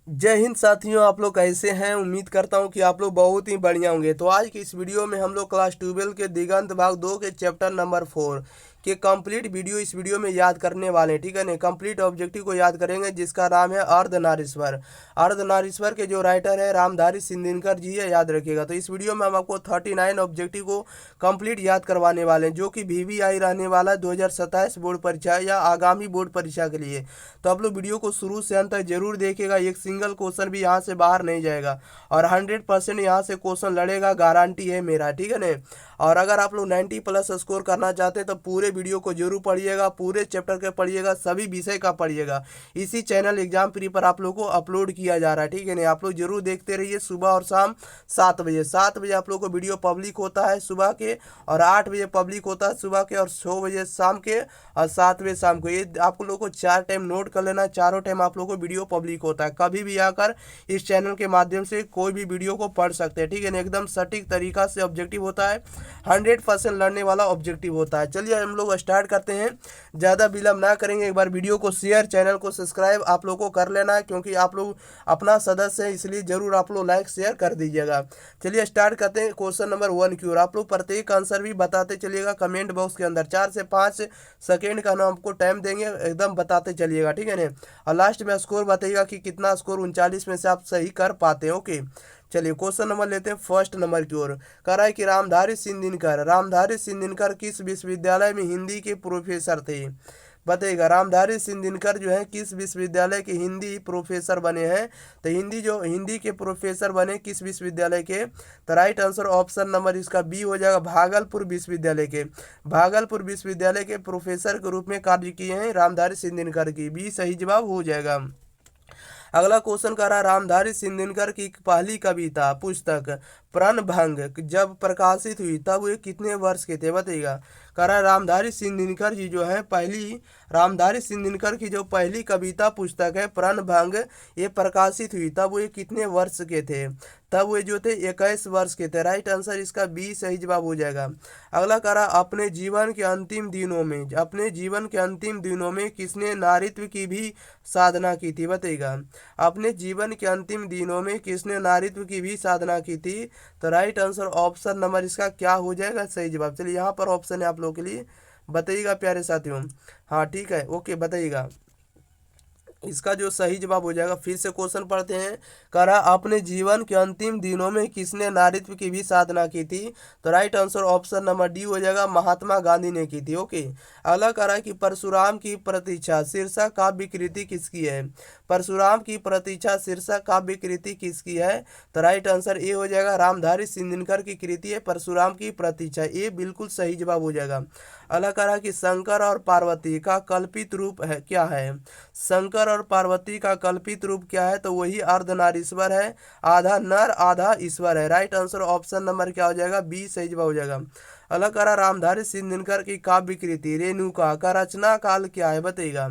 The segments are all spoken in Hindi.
जय हिंद साथियों, आप लोग कैसे हैं। उम्मीद करता हूं कि आप लोग बहुत ही बढ़िया होंगे। तो आज की इस वीडियो में हम लोग क्लास 12 के दिगंत भाग 2 के चैप्टर नंबर 4 के कंप्लीट वीडियो इस वीडियो में याद करने वाले हैं। ठीक है ना, कंप्लीट ऑब्जेक्टिव को याद करेंगे जिसका नाम है अर्धनारीश्वर। अर्धनारीश्वर के जो राइटर है रामधारी सिंधिनकर जी है, याद रखिएगा। तो इस वीडियो में हम आपको 39 ऑब्जेक्टिव को कंप्लीट याद करवाने वाले हैं, जो कि VVI रहने वाला है 2027 बोर्ड परीक्षा या आगामी बोर्ड परीक्षा के लिए। तो आप लोग वीडियो को शुरू से अंत तक जरूर देखेगा। एक सिंगल क्वेश्चन भी यहाँ से बाहर नहीं जाएगा और 100% यहाँ से क्वेश्चन लड़ेगा, गारंटी है मेरा। ठीक है ना। और अगर आप लोग 90+ स्कोर करना चाहते हैं तो पूरे वीडियो को जरूर पढ़िएगा, पूरे चैप्टर के पढ़िएगा, सभी विषय का पढ़िएगा। इसी चैनल एग्जाम फ्री पर आप लोग को अपलोड किया जा रहा है। ठीक है ना, आप लोग जरूर देखते रहिए। सुबह और शाम 7 बजे आप लोग को वीडियो पब्लिक होता है सुबह के, और 8 बजे पब्लिक होता है सुबह के, और 6 बजे शाम के, और 7 बजे शाम को। ये आप लोग को 4 टाइम नोट कर लेना, चारों टाइम आप लोग को वीडियो पब्लिक होता है। कभी भी आकर इस चैनल के माध्यम से कोई भी वीडियो को पढ़ सकते हैं। ठीक है ना, एकदम सटीक तरीका से ऑब्जेक्टिव होता है, 100% लड़ने वाला ऑब्जेक्टिव होता है। चलिए हम लोग स्टार्ट करते हैं, ज़्यादा विलम्ब ना करेंगे। एक बार वीडियो को शेयर, चैनल को सब्सक्राइब आप लोग को कर लेना है, क्योंकि आप लोग अपना सदस्य है, इसलिए जरूर आप लोग लाइक शेयर कर दीजिएगा। चलिए स्टार्ट करते हैं क्वेश्चन नंबर 1 की ओर। आप लोग प्रत्येक आंसर भी बताते चलिएगा कमेंट बॉक्स के अंदर। 4 से 5 सेकेंड का नाम आपको टाइम देंगे, एकदम बताते चलिएगा। ठीक है ना, और लास्ट में स्कोर बताइएगा कि कितना स्कोर 39 में से आप सही कर पाते हैं। ओके, चलिए क्वेश्चन नंबर लेते हैं फर्स्ट नंबर की ओर। कह रहा है कि रामधारी सिंह दिनकर किस विश्वविद्यालय में हिंदी के प्रोफेसर थे। बताइएगा, रामधारी सिंह दिनकर जो है किस विश्वविद्यालय के हिंदी प्रोफेसर बने हैं। तो हिंदी के प्रोफेसर बने किस विश्वविद्यालय के। तो राइट आंसर ऑप्शन नंबर इसका बी हो जाएगा, भागलपुर विश्वविद्यालय के। भागलपुर विश्वविद्यालय के प्रोफेसर के रूप में कार्य किए हैं रामधारी सिंह दिनकर की, बी सही जवाब हो जाएगा। अगला क्वेश्चन कर रहा है, रामधारी सिंह दिनकर की पहली कविता पुस्तक प्रणभंग जब प्रकाशित हुई तब वे कितने वर्ष के थे। बताइएगा, कह रहा है रामधारी सिंह दिनकर जी जो है रामधारी सिंह दिनकर की जो पहली कविता पुस्तक है प्रणभंग, ये प्रकाशित हुई तब वे कितने वर्ष के थे। तब वे जो थे 21 वर्ष के थे। राइट आंसर इसका बी सही जवाब हो जाएगा। अगला कह रहा, अपने जीवन के अंतिम दिनों में किसने नारीत्व की भी साधना की थी। बताइएगा, अपने जीवन के अंतिम दिनों में किसने नारीत्व की भी साधना की थी। तो राइट आंसर ऑप्शन नंबर इसका क्या हो जाएगा, सही जवाब। चलिए यहाँ पर ऑप्शन है आप लोगों के लिए, बताइएगा प्यारे साथियों। हाँ ठीक है, ओके बताइएगा इसका जो सही जवाब हो जाएगा। फिर से क्वेश्चन पढ़ते हैं। कह रहा, अपने जीवन के अंतिम दिनों में किसने नारीत्व की भी साधना की थी। तो right answer option number D हो जाएगा, महात्मा गांधी ने की थी। ओके, अगला कह रहा है कि परशुराम की प्रतीक्षा शीर्षक काव्य कृति किसकी है। परशुराम की प्रतीक्षा शीर्षक काव्य कृति किसकी है। तो राइट आंसर ए हो जाएगा, रामधारी सिंह दिनकर की कृति है परशुराम की प्रतीक्षा, ये बिल्कुल सही जवाब हो जाएगा। अगला कह रहा है कि शंकर और पार्वती का कल्पित रूप है क्या है। शंकर और पार्वती का कल्पित रूप क्या है। तो वही अर्धनारीश्वर है, आधा नर आधा ईश्वर है। राइट आंसर ऑप्शन नंबर क्या हो जाएगा, बी सही जवाब हो जाएगा। अगला कह रहा, रामधारी सिंह दिनकर की काव्य कृति रेणुका का रचना काल क्या है। बताइएगा,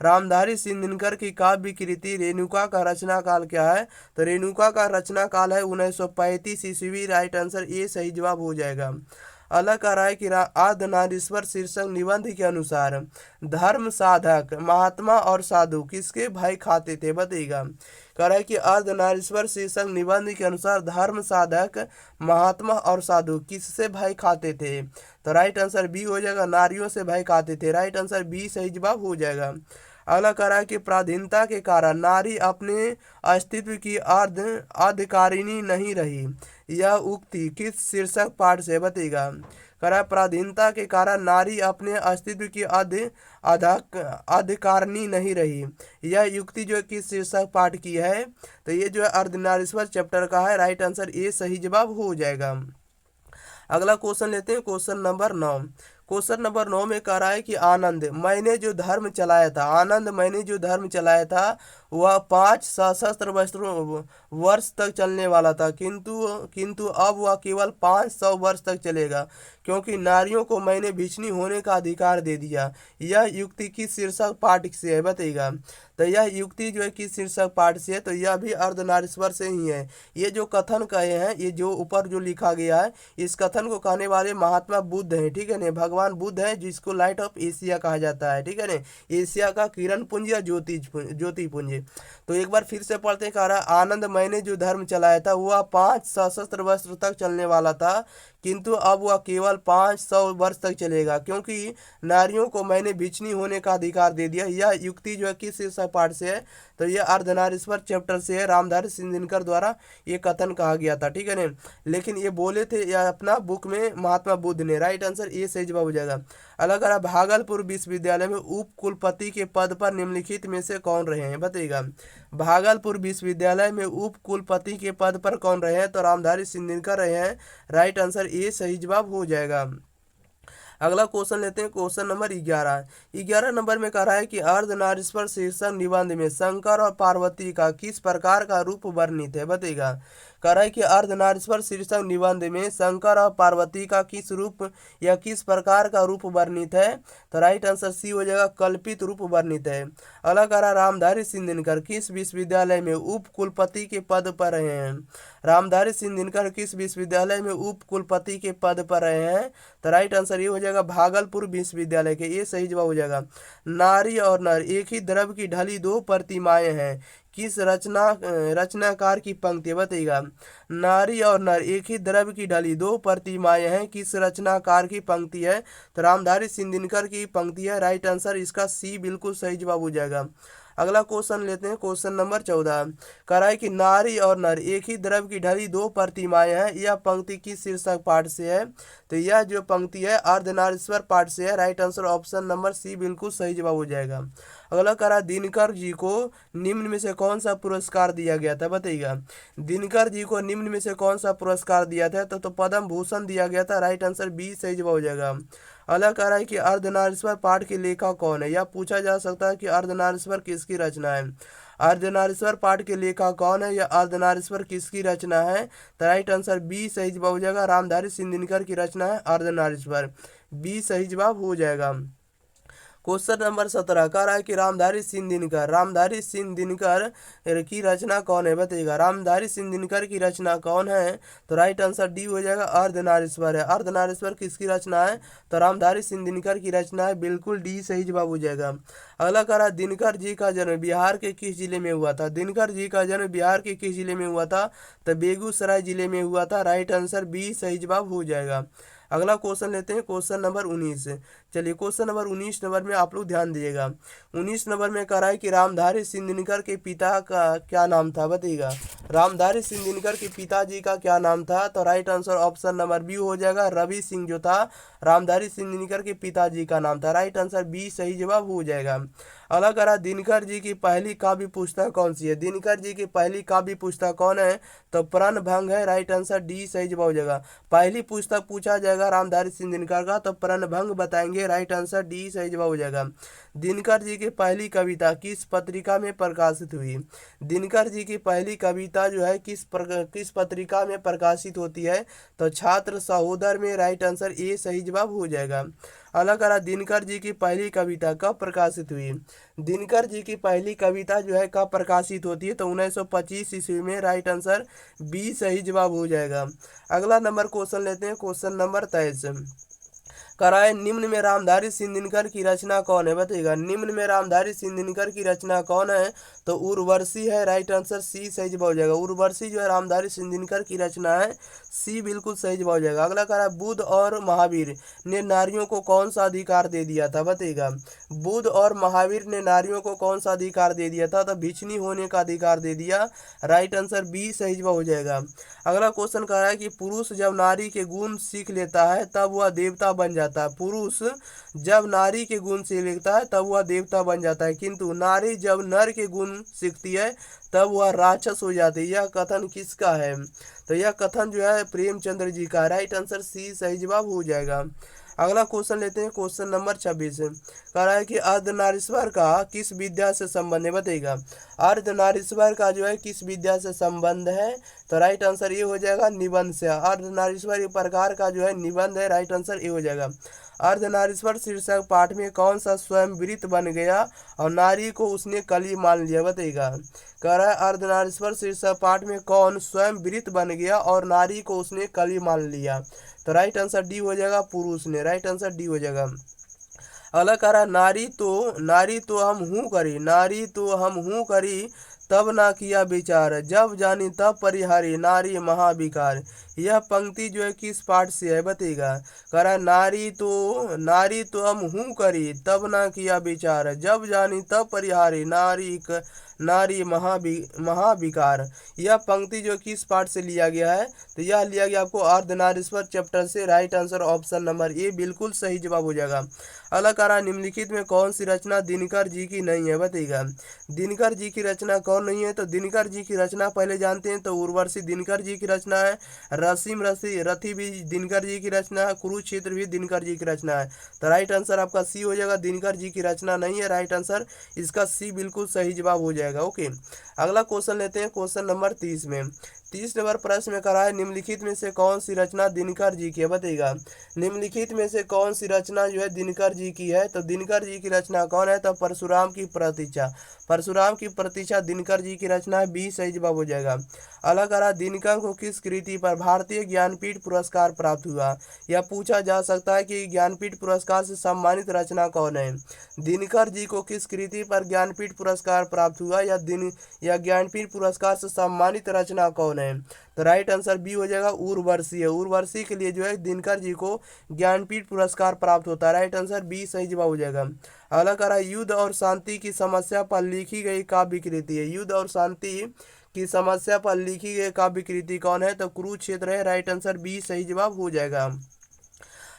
रामधारी सिंह दिनकर की काव्य कृति रेणुका का रचना काल क्या है। तो रेणुका का रचना काल है 1935 ईस्वी। राइट आंसर ए सही जवाब हो जाएगा। अलग कह रहा है कि अर्धनारीश्वर शीर्षक निबंध के अनुसार धर्म साधक महात्मा और साधु किसके भाई खाते थे। बताइएगा, कह रहा है कि अर्धनारीश्वर शीर्षक निबंध के अनुसार धर्म साधक महात्मा और साधु किससे भाई खाते थे। तो राइट आंसर बी हो जाएगा, नारियों से भाई खाते थे। राइट आंसर बी सही जवाब हो जाएगा। अगला कह रहा है कि पराधीनता के कारण नारी अपने अस्तित्व की अधिकारिणी नहीं रही, यह उक्ति किस शीर्षक पाठ से। बताइएगा, कह रहा है पराधीनता के कारण नारी अपने अस्तित्व की अधिकारिणी नहीं रही, यह युक्ति जो है किस शीर्षक पाठ की है। तो ये जो है अर्धनारीश्वर चैप्टर का है। राइट आंसर ए सही जवाब हो जाएगा। अगला क्वेश्चन लेते हैं, क्वेश्चन नंबर 9। क्वेश्चन नंबर 9 में कह रहा है कि आनंद मैंने जो धर्म चलाया था वह 5 सशस्त्र वर्ष तक चलने वाला था, किंतु अब वह केवल 500 वर्ष तक चलेगा, क्योंकि नारियों को मैंने भिक्षुणी होने का अधिकार दे दिया। यह युक्ति किस शीर्षक पाठ से है। बताइएगा, तो यह युक्ति जो है किस शीर्षक पाठ से है। तो यह भी अर्धनारीश्वर से ही है। ये जो कथन कहे हैं, ये जो ऊपर जो लिखा गया है, इस कथन को कहने वाले महात्मा बुद्ध हैं। ठीक है ना, भगवान बुद्ध है, जिसको लाइट ऑफ एशिया कहा जाता है। ठीक है ना, एशिया का किरण पुंज या ज्योति पुंज। जाएंगे। तो एक बार फिर से पढ़ते हैं। कह रहा है, आनंद मैंने जो धर्म चलाया था वह 5 सशस्त्र वर्ष तक चलने वाला था, किंतु अब वह केवल 500 वर्ष तक चलेगा, क्योंकि नारियों को मैंने भिक्षुणी होने का अधिकार दे दिया। यह युक्ति जो है किस शीर्षक पाठ से है, तो यह अर्धनारीश्वर चैप्टर से है। रामधारी सिंह दिनकर द्वारा ये कथन कहा गया था, ठीक है ना। लेकिन ये बोले थे यह अपना बुक में महात्मा बुद्ध ने। राइट आंसर ये सही जवाब हो जाएगा। अलग अलग भागलपुर विश्वविद्यालय में उप कुलपति के पद पर निम्नलिखित में से कौन रहे हैं, बताइएगा। भागलपुर विश्वविद्यालय में उप कुलपति के पद पर कौन रहे हैं, तो रामधारी सिंह दिनकर रहे हैं। राइट आंसर ये सही जवाब हो जाएगा। अगला क्वेश्चन लेते हैं, क्वेश्चन नंबर 11। 11 नंबर में कह रहा है कि अर्धनारीश्वर शीर्षक निबंध में शंकर और पार्वती का किस प्रकार का रूप वर्णित है, बताइएगा। कह रहा है कि अर्धनारीश्वर शीर्षक निबंध में शंकर और पार्वती का किस रूप या किस प्रकार का रूप वर्णित है, तो राइट आंसर सी हो जाएगा, कल्पित रूप वर्णित है। अगला कह रहा है, रामधारी सिंह दिनकर किस विश्वविद्यालय में उप कुलपति के पद पर रहे हैं। रामधारी सिंह दिनकर किस विश्वविद्यालय में उप कुलपति के पद पर रहे हैं, तो राइट आंसर ये हो जाएगा, भागलपुर विश्वविद्यालय के। ये सही जवाब हो जाएगा। नारी और नर एक ही द्रव्य की ढली दो प्रतिमाएं हैं, किस रचनाकार की पंक्ति, बताइएगा। नारी और नर एक ही द्रव्य की ढली दो प्रतिमाएं हैं, किस रचनाकार की पंक्ति है, तो रामधारी सिंह दिनकर की पंक्ति है। राइट आंसर इसका सी बिल्कुल सही जवाब हो जाएगा। अगला क्वेश्चन लेते हैं, क्वेश्चन नंबर 14। कह रहा है कि नारी और नर एक ही द्रव्य की ढली दो प्रतिमाएं हैं, यह पंक्ति किस शीर्षक पाठ से है, तो यह जो पंक्ति है अर्धनारीश्वर पाठ से है। Right answer option number C बिल्कुल सही जवाब हो जाएगा। अगला कह रहा है, दिनकर जी को निम्न में से कौन सा पुरस्कार दिया गया था, बताइएगा। दिनकर जी को निम्न में से कौन सा पुरस्कार दिया था, तो पद्म भूषण दिया गया था। राइट आंसर बी सही जवाब हो जाएगा। अगला कह रहा है कि अर्धनारीश्वर पाठ के लेखक कौन है, यह पूछा जा सकता है कि अर्धनारीश्वर किसकी रचना है। अर्धनारीश्वर पाठ के लेखक कौन है या अर्धनारीश्वर किसकी रचना है, तो राइट आंसर बी सही जवाब हो जाएगा। रामधारी सिंह दिनकर की रचना है अर्धनारीश्वर, बी सही जवाब हो जाएगा। क्वेश्चन नंबर 17 कह रहा है कि रामधारी सिंह दिनकर की रचना कौन है, बताइएगा। रामधारी सिंह दिनकर की रचना कौन है, तो राइट आंसर डी हो जाएगा, अर्धनारीश्वर है। अर्धनारीश्वर किसकी रचना है, तो रामधारी सिंह दिनकर की रचना है, बिल्कुल डी सही जवाब हो जाएगा। अगला कह रहा है, दिनकर जी का जन्म बिहार के किस जिले में हुआ था। दिनकर जी का जन्म बिहार के किस जिले में हुआ था, तो बेगूसराय जिले में हुआ था। राइट आंसर बी सही जवाब हो जाएगा। अगला क्वेश्चन लेते हैं, क्वेश्चन नंबर 19। चलिए क्वेश्चन नंबर 19 नंबर में आप लोग ध्यान दीजिएगा। 19 नंबर में कह रहा है कि रामधारी सिंह दिनकर के पिता का क्या नाम था, बताइएगा। रामधारी सिंह दिनकर के पिताजी का क्या नाम था, तो right answer option number B हो जाएगा, रवि सिंह जो था रामधारी सिंह दिनकर के पिताजी का नाम था। राइट आंसर बी सही जवाब हो जाएगा। अगला कह रहा है, दिनकर जी की पहली काव्य पुस्तक कौन सी है। दिनकर जी की पहली काव्य पुस्तक कौन है, तो प्रणभंग है। राइट आंसर डी सही जवाब हो जाएगा। पहली पुस्तक पूछा जाएगा रामधारी सिंह दिनकर का, तो प्रणभंग बताएंगे। राइट आंसर डी सही जवाब हो जाएगा। दिनकर जी की पहली कविता किस पत्रिका में प्रकाशित हुई। दिनकर जी की पहली कविता जो है किस पत्रिका में प्रकाशित होती है, तो छात्र सहोदर में। राइट आंसर ए सही जवाब हो जाएगा। अगला कह रहा, दिनकर जी की पहली कविता कब प्रकाशित हुई। दिनकर जी की पहली कविता जो है कब प्रकाशित होती है, तो 1925 ईस्वी में। राइट आंसर बी सही जवाब हो जाएगा। अगला नंबर क्वेश्चन लेते हैं, क्वेश्चन नंबर 23। कराए, निम्न में रामधारी सिंह दिनकर की रचना कौन है, बताइएगा। निम्न में रामधारी सिंह दिनकर की रचना कौन है, तो उर्वशी है। राइट आंसर सी सही जवाब हो जाएगा। उर्वशी जो है रामधारी सिंह दिनकर की रचना है, सी बिल्कुल सही जवाब हो जाएगा। अगला कह रहा है, बुद्ध और महावीर ने नारियों को कौन सा अधिकार दे दिया था, बताइएगा। बुद्ध और महावीर ने नारियों को कौन सा अधिकार दे दिया था, तो भिक्षुणी होने का अधिकार दे दिया। राइट आंसर बी सही जवाब हो जाएगा। अगला क्वेश्चन कह रहा है कि पुरुष जब नारी के गुण सीख लेता है तब वह देवता बन जाता है। पुरुष जब नारी के गुण सीख लेता है तब वह देवता बन जाता है, किंतु नारी जब नर के गुण सीखती है तब वह राक्षस हो जाती है। यह कथन किसका है, तो यह कथन जो है प्रेमचंद्र जी का। राइट आंसर सी सही जवाब हो जाएगा। अगला क्वेश्चन लेते हैं, क्वेश्चन नंबर 26। कह रहा है कि अर्धनारीश्वर का किस विद्या से संबंध है, बताइएगा। अर्धनारीश्वर का जो है किस विद्या से संबंध है, तो राइट आंसर ये हो जाएगा, निबंध से। अर्धनारीश्वर एक प्रकार का जो है निबंध है। राइट आंसर ये हो जाएगा। अर्धनारीश्वर शीर्षक पाठ में कौन सा स्वयं वृत बन गया और नारी को उसने कली मान लिया, बताइएगा। कह रहा है, अर्धनारीश्वर शीर्षक पाठ में कौन स्वयं वृत बन गया और नारी को उसने कली मान लिया, तो राइट आंसर डी हो जाएगा, पुरुष ने। राइट आंसर डी हो जाएगा। अगला कह रहा है नारी तो हम हूँ करी, नारी तो हम हूँ करी तब ना किया विचार, जब जानी तब परिहारी नारी महाविकार। यह पंक्ति जो है किस पाठ से है बताइएगा। कह रहा है नारी तो हम हूँ करी तब ना किया विचार, जब जानी तब परिहारी नारी महाविकार। यह पंक्ति जो किस पाठ से लिया गया है, तो यह लिया गया आपको अर्धनारीश्वर चैप्टर से। Right answer option number A बिल्कुल सही जवाब हो जाएगा। अगला कह रहा है निम्नलिखित में कौन सी रचना दिनकर जी की नहीं है बताइएगा। दिनकर जी की रचना कौन नहीं है, तो दिनकर जी की रचना पहले जानते हैं तो उर्वशी दिनकर जी की रचना है, रसीम रथी भी दिनकर जी की रचना है, कुरुक्षेत्र भी दिनकर जी की रचना है। तो राइट आंसर आपका सी हो जाएगा, दिनकर जी की रचना नहीं है। राइट आंसर इसका सी बिल्कुल सही जवाब हो जाएगा। ओके, अगला क्वेश्चन लेते हैं, क्वेश्चन नंबर 30 में। 30 नंबर प्रश्न में करा है निम्नलिखित में से कौन सी रचना दिनकर जी की है बताइएगा। निम्नलिखित में से कौन सी रचना जो है दिनकर जी की है, तो दिनकर जी की रचना कौन है, तो परशुराम की प्रतीक्षा। परशुराम की प्रतीक्षा दिनकर जी की रचना है, बी सही जवाब हो जाएगा। अगला करा दिनकर को किस कृति पर भारतीय ज्ञानपीठ पुरस्कार प्राप्त हुआ। यह पूछा जा सकता है कि ज्ञानपीठ पुरस्कार से सम्मानित रचना कौन है। दिनकर जी को किस कृति पर ज्ञानपीठ पुरस्कार प्राप्त हुआ, या ज्ञानपीठ पुरस्कार से सम्मानित रचना कौन है। तो राइट आंसर बी हो जाएगा, उर्वशी है। उर्वशी के लिए जो है दिनकर जी को ज्ञानपीठ पुरस्कार प्राप्त होता है। राइट आंसर बी सही जवाब हो जाएगा। अगला कह रहा है युद्ध और शांति की समस्या पर लिखी गई काव्य कृति है। युद्ध और शांति की समस्या पर लिखी गई काव्य कृति कौन है, तो कुरुक्षेत्र है। राइट आंसर बी सही जवाब हो जाएगा।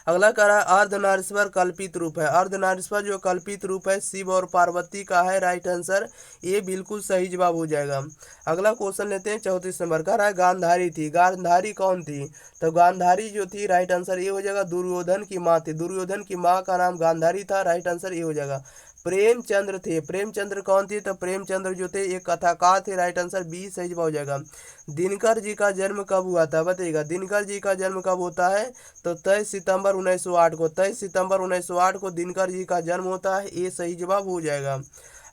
अगला कह रहा है अर्धनारीश्वर कल्पित रूप है। अर्धनारीश्वर जो कल्पित रूप है शिव और पार्वती का है। राइट आंसर ये बिल्कुल सही जवाब हो जाएगा। अगला क्वेश्चन लेते हैं 34 नंबर। कह रहा है गांधारी थी, गांधारी कौन थी, तो गांधारी जो थी राइट आंसर ये हो जाएगा दुर्योधन की माँ थी। दुर्योधन की माँ का नाम गांधारी था। राइट आंसर ये हो जाएगा। प्रेमचंद्र थे, प्रेमचंद्र कौन थे, तो प्रेमचंद्र जो थे एक कथाकार थे। राइट आंसर बी सही जवाब हो जाएगा। दिनकर जी का जन्म कब हुआ था बताइएगा। दिनकर जी का जन्म कब होता है, तो 23 सितंबर 1908 को। 23 सितंबर 1908 को दिनकर जी का जन्म होता है। ये सही जवाब हो जाएगा।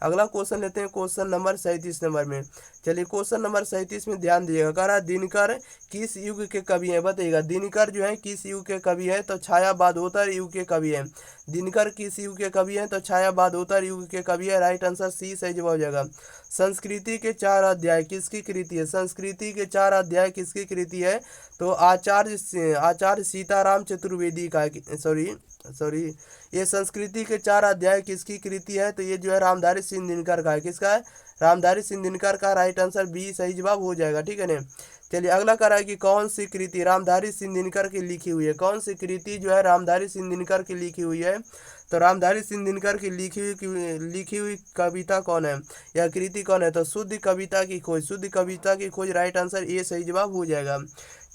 अगला क्वेश्चन लेते हैं, क्वेश्चन नंबर 37 नंबर में। चलिए क्वेश्चन नंबर 37 में ध्यान दीजिएगा। कह रहा है दिनकर किस युग के कवि हैं बताइएगा। दिनकर जो है किस युग के कवि है, तो छायावादोत्तर युग के कवि हैं। दिनकर किस युग के कवि हैं, तो छायावादोत्तर युग के कवि है। राइट आंसर सी सही जवाब हो जाएगा। संस्कृति के 4 अध्याय किसकी कृति है। संस्कृति के 4 अध्याय किसकी कृति है, तो आचार्य सीताराम चतुर्वेदी का सॉरी ये संस्कृति के 4 अध्याय किसकी कृति है, तो ये जो है रामधारी सिंह दिनकर का है। किसका है, रामधारी सिंह दिनकर का। राइट आंसर बी सही जवाब हो जाएगा। ठीक है ना। चलिए अगला कह रहा है कि कौन सी कृति रामधारी सिंह दिनकर की लिखी हुई है। कौन सी कृति जो है रामधारी सिंह दिनकर की लिखी हुई है, तो रामधारी सिंह दिनकर की लिखी हुई कविता कौन है, या कृति कौन है, तो शुद्ध कविता की खोज। शुद्ध कविता की खोज। राइट आंसर ये सही जवाब हो जाएगा।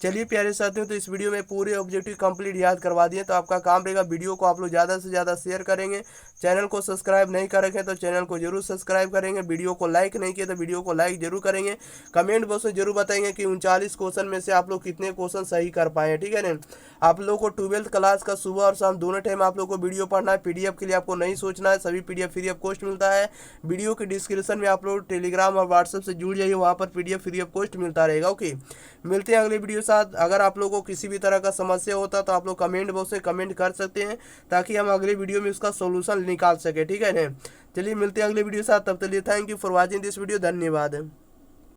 चलिए प्यारे साथियों, तो इस वीडियो में पूरे ऑब्जेक्टिव कंप्लीट याद करवा दिए। तो आपका काम रहेगा वीडियो को आप लोग ज़्यादा से ज़्यादा शेयर करेंगे। चैनल को सब्सक्राइब नहीं कर रखे तो चैनल को जरूर सब्सक्राइब करेंगे। वीडियो को लाइक नहीं किया तो वीडियो को लाइक जरूर करेंगे। कमेंट बॉक्स में जरूर बताएंगे कि 39 क्वेश्चन में से आप लोग कितने क्वेश्चन सही कर पाए हैं। ठीक है ना। आप लोग को 12th क्लास का सुबह और शाम दोनों टाइम आप लोग को वीडियो पढ़ना है। पीडीएफ के लिए आपको नहीं सोचना है, सभी पीडीएफ फ्री ऑफ कॉस्ट मिलता है। वीडियो के डिस्क्रिप्शन में आप लोग टेलीग्राम और व्हाट्सएप से जुड़ जाइए, वहाँ पर पीडीएफ फ्री ऑफ कॉस्ट मिलता रहेगा। ओके, मिलते हैं अगले वीडियो साथ। अगर आप लोग को किसी भी तरह का समस्या होता तो आप लोग कमेंट बॉक्स में कमेंट कर सकते हैं, ताकि हम अगले वीडियो में उसका सोल्यूशन निकाल सके। ठीक है ना। चलिए मिलते हैं अगले वीडियो साथ, तब तक लिए thank you for watching this video. धन्यवाद।